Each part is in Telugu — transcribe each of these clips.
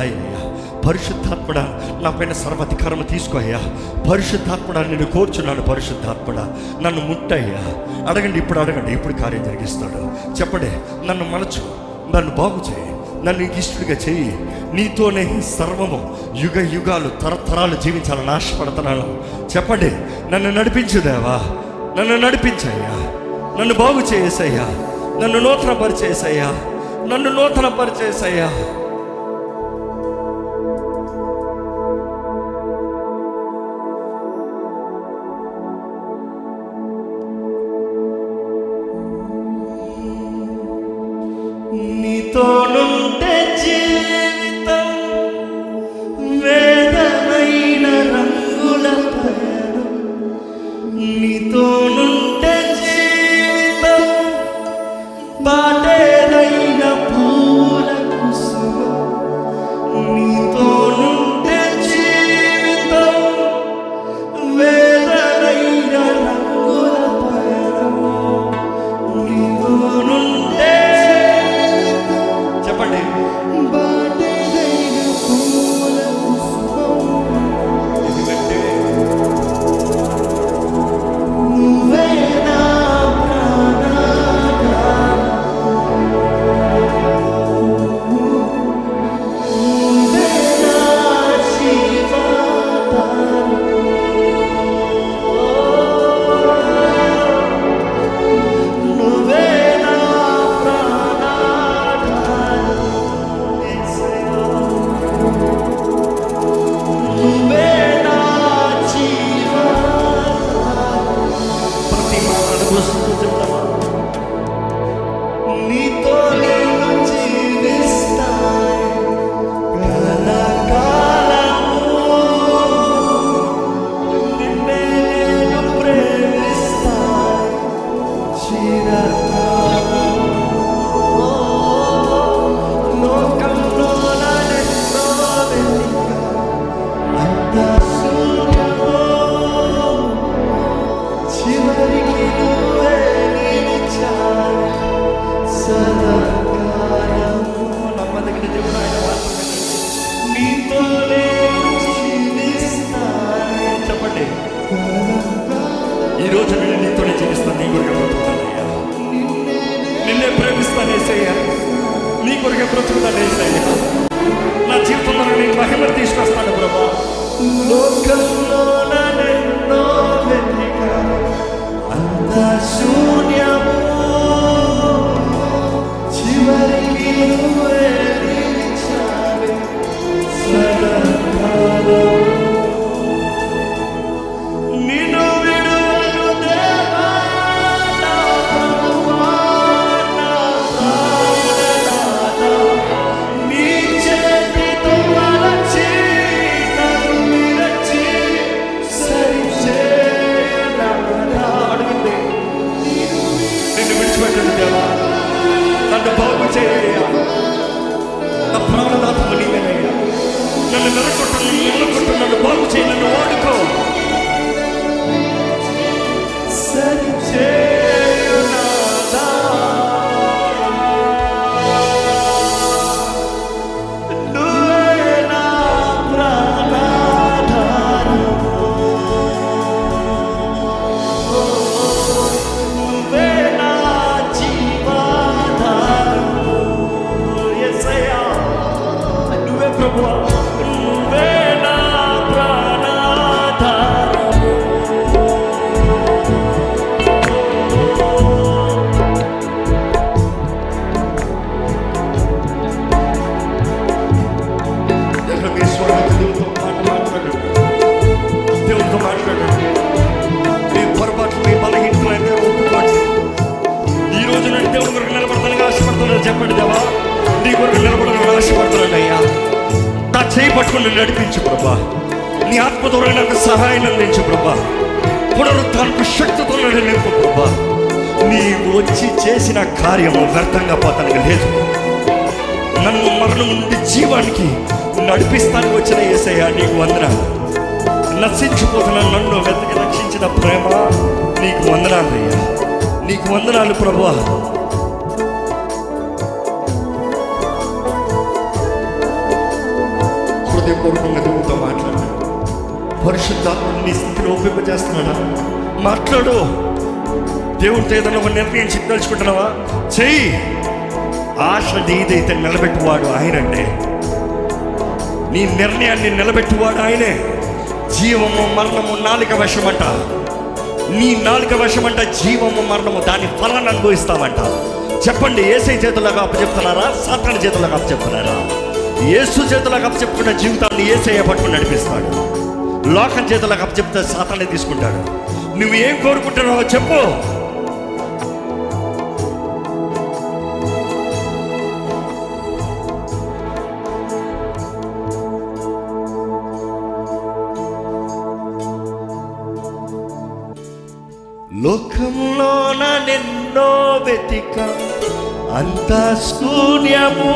అయ్యా పరిశుద్ధాత్మడ నా పైన సర్వాధికారము తీసుకో అయ్యా. పరిశుద్ధాత్మడ నేను కోరుచున్నాను. పరిశుద్ధాత్మడ నన్ను ముట్టయ్యా. అడగండి, ఇప్పుడు అడగండి, ఇప్పుడు కార్యం జరిగిస్తాడు. చెప్పండి, నన్ను మలచు, నన్ను బాగు చేయి, నన్ను నీకు ఇష్టడిగా చెయ్యి. నీతోనే సర్వము యుగ యుగాలు తరతరాలు జీవించాలని ఆశపడుతున్నాను. చెప్పండి, నన్ను నడిపించుదేవా, నన్ను నడిపించయ్యా, నన్ను బాగు చేసేయ్యా, నన్ను నూతన పరిచేసయ్యా, నన్ను నూతన పరిచేసయ్యా. నీతోనుంటే జీవితం వేదమైన రంగుల పయనం. నీతోనుంటే జీవితం బాటేదైన పూల కుసుమం. నీతోనుంటే జీవితం వేదమైన రంగుల పయనం. నీతోనుంటే చెప్పండి, ఎందుకంటే నువ్వే నా ప్రాణాధారం, నువ్వే నా జీవాధారం, నువ్వే నా ప్రాణాధారం. నువ్వే నా జీవాధారం. ప్రతి మాట కోసం చెప్తామా? నీతో నేను జీవిస్తాను కలకాలము, నిన్నే నేను ప్రేమిస్తాను చిరకాలము. లోకంలో నన్నెన్నో వెతికా, అంతా శూన్యము, చివరికి నువ్వే నిలిచావు సదాకాలము. నమ్మదగిన దేవుడు ఆయన మాత్రమే. నీతో నేను జీవిస్తాను. చెప్పండి, ఈరోజు నేను నీతోనే జీవిస్తాను. నీ కొరకే బ్రతుకుతానయ్యా, నిన్నే ప్రేమిస్తానేసయ్యా, నీ కొరకే బ్రతుకుతానేసయ్యా. నా జీవితంలో నేను మహిమను తీసుకొస్తాను ప్రభా. లోకంలో నన్నెన్నో వెతికా, అంతా శూన్యము, చివరికి నువ్వే నిలిచావే సదాకాలము. నిన్ను విడువను దేవా నా ప్రభువా, నా ప్రాణనాథా. నీ చేతితో మలచి నన్ను విరచి సరిచేయనా. అడుగుంది, నిన్ను విడిచిపెట్టను దేవా, నన్ను బాగు చేయ్యా. నా ప్రాణనాథము నీవేనయ్యా. నన్ను నరకొట్టు, నన్ను బాగు చేయి, నన్ను వాడుకో. సరిచేయునాథా, నువ్వే నా ప్రాణాధారము, నువ్వే నా జీవాధారము. యేసయ్యా, నువ్వే ప్రభువా, నువ్వే నా ప్రాణాధారము. దేవుడితో మాట్లాడండి. మీ పొరపాట్లు, మీ బలహీనతలు అయితే ఒప్పుకోండి. ఈ రోజు నేను దేవుడి కొరకు నిలబడతానికి ఆశపడుతున్నాను. చెప్పండి, దేవా నీ కొరకు నిలబడాలని ఆశపడుతున్నాను అయ్యా. నా చేయి పట్టుకుని నడిపించు ప్రభా. నీ ఆత్మ ద్వారా నాకు సహాయం అందించు ప్రభా. పునరుద్ధానికి శక్తితో నింపు ప్రభా. నీవు వచ్చి చేసిన కార్యము వ్యర్థంగా పోతానికి లేదు. నన్ను మరణం నుండి జీవానికి నడిపిస్తానికి వచ్చిన యేసయ్యా నీకు వందనాలు. నశించిపోతున్న నన్ను వెతకి రక్షించిన ప్రేమ నీకు వందనాలు అయ్యా, నీకు వందనాలు ప్రభువా. హృదయపూర్వకంగా దేవుడితో మాట్లాడు. పరిశుద్ధాత్మని నీ స్థితిని ఒప్పింపజేస్తున్నాడా? మాట్లాడు. దేవుడితో ఏదైనా ఒక నిర్ణయం చెప్పదలుచుకుంటున్నావా? చెయ్యి. ఆశ నీదైతే నిలబెట్టువాడు ఆయనంటే. నీ నిర్ణయాన్ని నిలబెట్టువాడు ఆయనే. జీవము మరణము నాలుక వశమంట. నీ నాలుక వశమంట. జీవము మరణము దాని ఫలాన్ని అనుభవిస్తామంట. చెప్పండి, యేసయ్య చేతులకు అప్పచెప్తున్నారా? సాతాను చేతులకు అప్పచెప్తున్నారా? యేసు చేతులకు అప్పచెప్పుకున్న జీవితాన్ని యేసయ్య పట్టుకుని నడిపిస్తాడు. లోకం చేతులకు అప్పచెప్తే సాతానే తీసుకుంటాడు. నువ్వు ఏం కోరుకుంటున్నావో చెప్పు. లోకంలోన నిన్నో వెతిక అంత శూన్యము,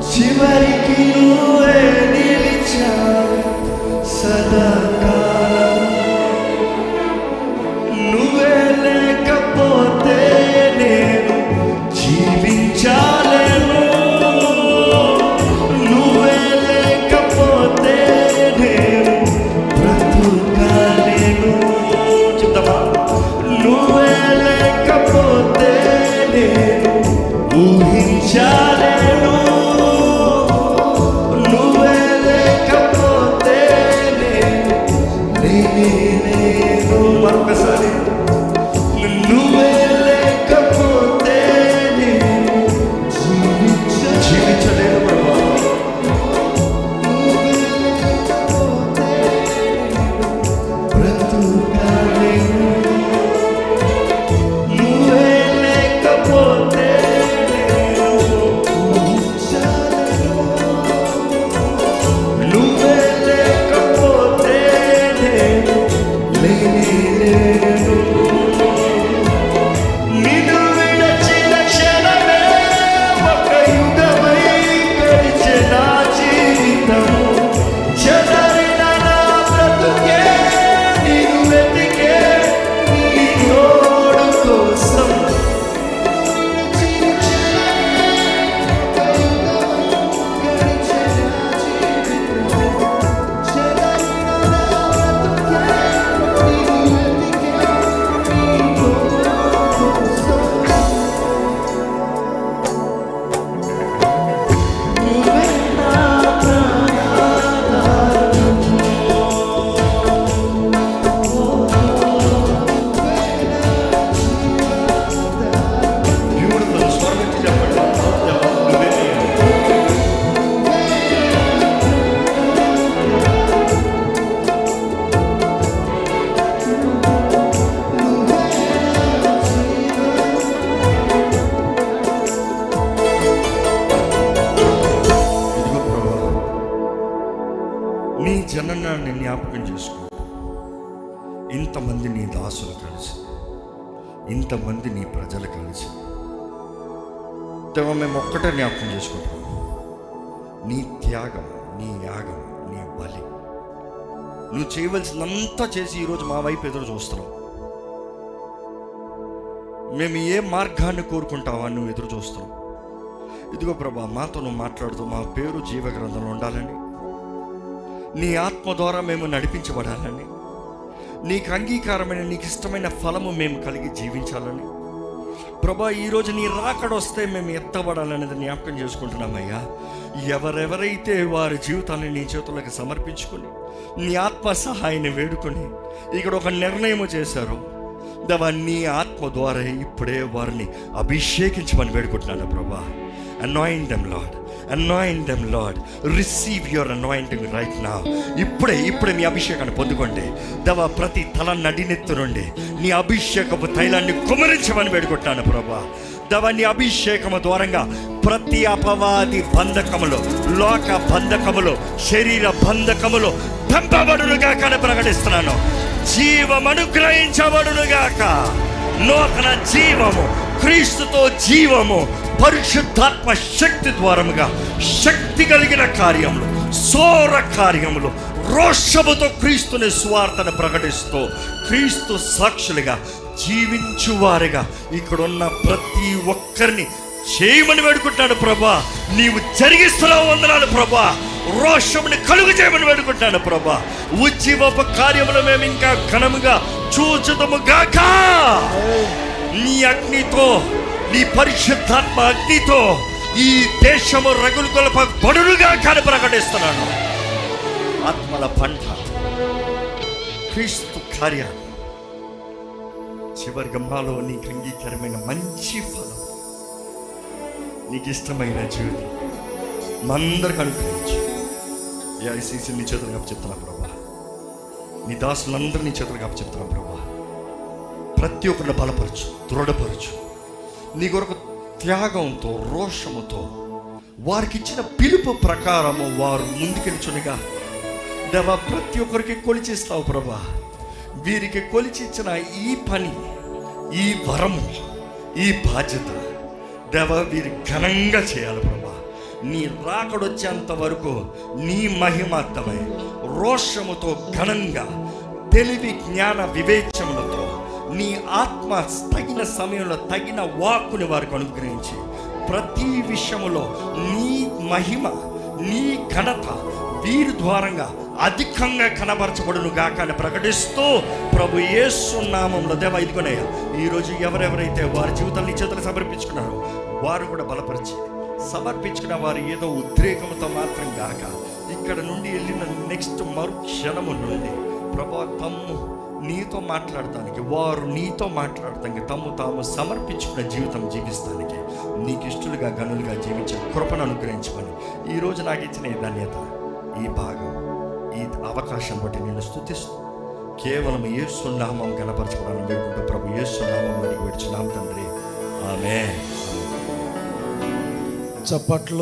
చివరికి నువ్వే నిలిచావు సదాకాలం. నువ్వే లేకపోతే నేను జీవించాలేను. నువ్వే లేకపోతే నేను బ్రతుకాలేను. చెప్తావా? నువ్వే లేకపోతే నేను ఊహించాలేను. నువ్వే లేకపోతే నేను మరొకసారి నువ్వే లేకపోతే నేను జీవించలేను ప్రభా. బ్రతుకాలేను. నువ్వే లేకపోతే నేను ఊహించలేను. నువ్వే లేకపోతే నేను లేను. నిన్ను విడచిన క్షణమే ఒక యుగమై గడిచే నా జీవితము. చెదరిన నా బ్రతుకే నిన్ను వెతికే నీ తోడు కోసం. బ్యూటిఫుల్. స్వర్గం చెప్పండి. నువ్వే ఇదిగో ప్రభా, నీ జననాన్ని జ్ఞాపకం చేసుకో. ఇంతమంది నీ దాసులు కలిసి, ఇంతమంది నీ ప్రజలు కలిసి దేవా, మేము ఒక్కటే జ్ఞాపకం చేసుకుంటాం. నీ త్యాగం, నీ యాగం, నీ బలి, నువ్వు చేయవలసినంతా చేసి ఈరోజు మా వైపు ఎదురు చూస్తున్నావు. మేము ఏ మార్గాన్ని కోరుకుంటావా నువ్వు ఎదురు చూస్తున్నావు. ఇదిగో ప్రభా, మాతో నువ్వు మాట్లాడుతూ మా పేరు జీవ గ్రంథంలో ఉండాలని, నీ ఆత్మ ద్వారా మేము నడిపించబడాలని, నీకు అంగీకారమైన నీకు ఇష్టమైన ఫలము మేము కలిగి జీవించాలని ప్రభా, ఈరోజు నీ రాకడొస్తే మేము ఎత్తబడాలనేది జ్ఞాపకం చేసుకుంటున్నామయ్యా. ఎవరెవరైతే వారి జీవితాన్ని నీ చేతులకు సమర్పించుకొని నీ ఆత్మ సహాయాన్ని వేడుకొని ఇక్కడ ఒక నిర్ణయం చేశారు దేవా, నీ ఆత్మ ద్వారా ఇప్పుడే వారిని అభిషేకించమని వేడుకుంటున్నాను ప్రభా. Anoint them, Lord. Anoint them, Lord. Receive your anointing right now. ఇప్పుడే మీ అభిషేకాన్ని పొందుకోండి దేవా. ప్రతి తల నడినెత్తు నుండి నీ అభిషేకపు తైలాన్ని కుమరించమని వేడుకుంటున్నాను ప్రభా. దేవా, నీ అభిషేకము ద్వారంగా ప్రతి అపవాది బంధకములు, లోక బంధకములు, శరీర బంధకములు తంపబడునుగాక ప్రకటిస్తున్నాను. జీవం అనుగ్రహించబడునుగాక. నూతన జీవము, క్రీస్తుతో జీవము, పరిశుద్ధాత్మ శక్తి ద్వారముగా శక్తి కలిగిన కార్యములు, సోర కార్యములు, రోషముతో క్రీస్తుని స్వార్థను ప్రకటిస్తూ క్రీస్తు సాక్షులుగా జీవించువారుగా ఇక్కడున్న ప్రతి ఒక్కరిని చేయమని వేడుకుంటాడు ప్రభా. నీవు జరిగిస్తున్నావు. వందనాలు ప్రభా. రోషముని కలుగు చేయమని వేడుకుంటాను ప్రభా. ఉజ్జీవపు కార్యములు మేము ఇంకా ఘనముగా చూచుదము గాక. నీ అగ్నితో, నీ పరిశుద్ధాత్మ అగ్నితో ఈ దేశము రగులు కొలపబడునుగా కానీ ప్రకటిస్తున్నాను. ఆత్మల పంట, క్రీస్తు కార్యాలు చివరిగా మాలో నీకు అంగీకారమైన మంచి ఫలం, నీకు ఇష్టమైన జీవితం మందరికి అనుగ్రహించు. ఏఐసీసీ నీ చేతులుగా చెప్తున్నా ప్రభా. నీ దాసులందరూ నీ చేతులుగా చెప్తున్నా ప్రభా. ప్రతి ఒక్కరిని బలపరచు, దృఢపరచు. నీ కొరకు త్యాగంతో, రోషముతో వారికి ఇచ్చిన పిలుపు ప్రకారము వారు ముందుకెళ్ళుచునిగా దేవా ప్రతి ఒక్కరికి కొలిచిస్తావు ప్రభా. వీరికి కొలిచి ఇచ్చిన ఈ పని, ఈ వరము, ఈ బాధ్యత దేవా వీరి ఘనంగా చేయాలి ప్రభా. నీ రాకడొచ్చేంత వరకు నీ మహిమార్థమై రోషముతో ఘనంగా, తెలివి జ్ఞాన వివేచములతో నీ ఆత్మ తగిన సమయంలో తగిన వాక్కుని వారికి అనుగ్రహించి ప్రతి విషయములో నీ మహిమ, నీ ఘనత వీరి ద్వారంగా అధికంగా కనబరచబడును గాక అని ప్రకటిస్తూ ప్రభు యేసు నామములో దేవా ఇదిగోనయ్యా ఈరోజు ఎవరెవరైతే వారి జీవితాన్ని నీ చేతులు సమర్పించుకున్నారో వారు కూడా బలపరిచి, సమర్పించుకున్న వారు ఏదో ఉద్రేకంతో మాత్రం గాక ఇక్కడ నుండి వెళ్ళిన నెక్స్ట్ మరుక్షణము నుండి ప్రభా తమ్ము నీతో మాట్లాడటానికి, వారు నీతో మాట్లాడటానికి తమ్ము తాము సమర్పించుకున్న జీవితం జీవిస్తానికి నీకు ఇష్టలుగా గనులుగా జీవించే కృపను అనుగ్రహించమని ఈరోజు నాకు ఇచ్చిన ఈ ధన్యత, ఈ భాగం, ఈ అవకాశం బట్టి నేను స్తుతిస్తూ కేవలం యేసు నామం కనపరచుకోవడానికి వేడుకుంటూ ప్రభు యేసు నామం అడిగి విడిచున్నాం తండ్రి. ఆమేన్. చప్పట్లు.